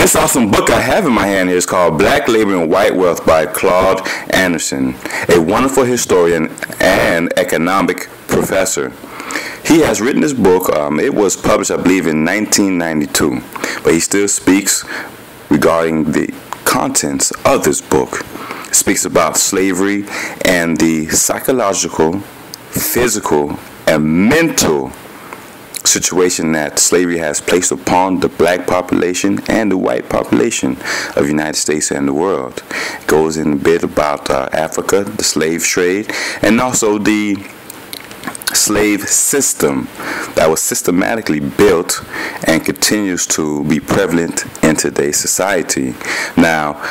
This awesome book I have in my hand here is called Black Labor and White Wealth by Claud Anderson, a wonderful historian and economic professor. He has written this book. It was published, I believe, in 1992, but he still speaks regarding the contents of this book. It speaks about slavery and the psychological, physical, and mental situation that slavery has placed upon the black population and the white population of the United States and the world. It goes in a bit about Africa, the slave trade, and also the slave system that was systematically built and continues to be prevalent in today's society. Now,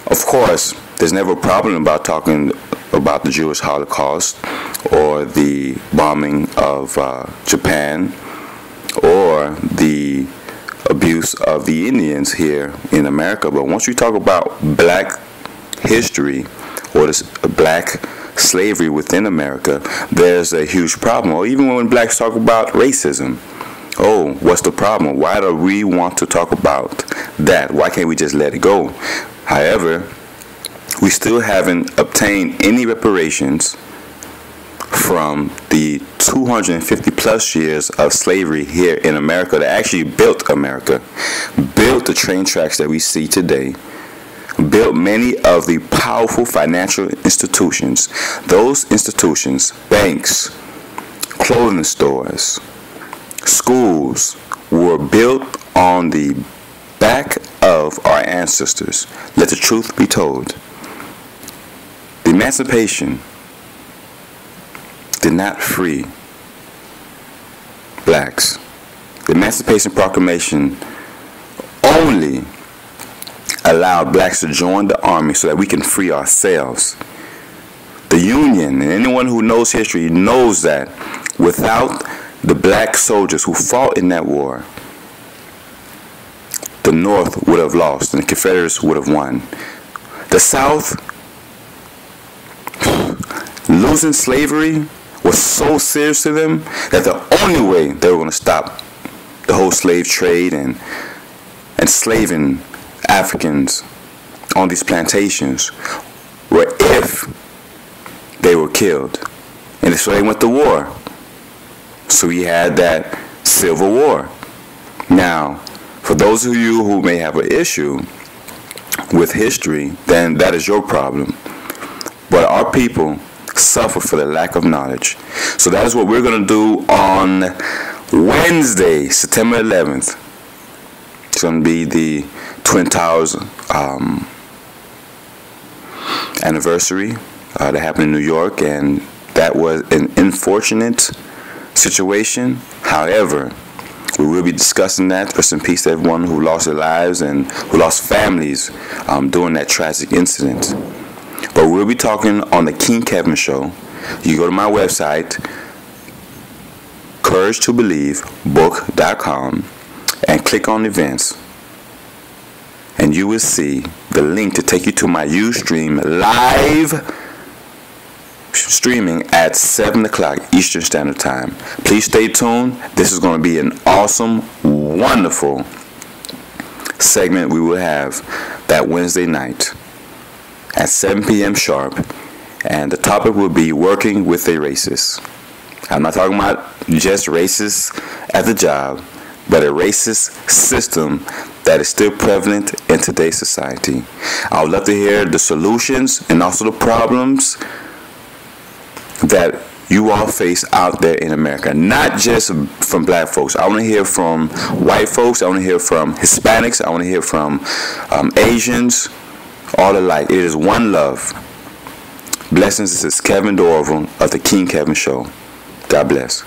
of course, there's never a problem about talking about the Jewish Holocaust or the bombing of Japan or the abuse of the Indians here in America. But once you talk about black history or this black slavery within America, there's a huge problem. Or even when blacks talk about racism, oh, what's the problem? Why do we want to talk about that? Why can't we just let it go? However, we still haven't obtained any reparations from the 250 plus years of slavery here in America that actually built America, built the train tracks that we see today, built many of the powerful financial institutions. Those institutions, banks, clothing stores, schools, were built on the back of our ancestors. Let the truth be told. The emancipation did not free blacks. The Emancipation Proclamation only allowed blacks to join the army so that we can free ourselves. The Union, and anyone who knows history knows that without the black soldiers who fought in that war, the North would have lost and the Confederates would have won. The South, losing slavery was so serious to them that the only way they were going to stop the whole slave trade and enslaving Africans on these plantations were if they were killed. And so they went to war. So we had that Civil War. Now, for those of you who may have an issue with history, then that is your problem. But our people suffer for the lack of knowledge. So that is what we're going to do on Wednesday, September 11th. It's going to be the Twin Towers anniversary that happened in New York, and that was an unfortunate situation. However, we will be discussing that. Rest in peace to everyone who lost their lives and who lost families during that tragic incident. But we'll be talking on the King Kevin Show. You go to my website, CourageToBelieveBook.com, and click on events, and you will see the link to take you to my Ustream live streaming at 7 o'clock Eastern Standard Time. Please stay tuned. This is going to be an awesome, wonderful segment we will have that Wednesday night at 7 p.m. sharp, and the topic will be working with a racist. I'm not talking about just racist at the job, but a racist system that is still prevalent in today's society. I would love to hear the solutions and also the problems that you all face out there in America, not just from black folks. I want to hear from white folks. I want to hear from Hispanics. I want to hear from Asians, all alike. It is one love. Blessings. This is Kevin Dorval of the King Kevin Show. God bless.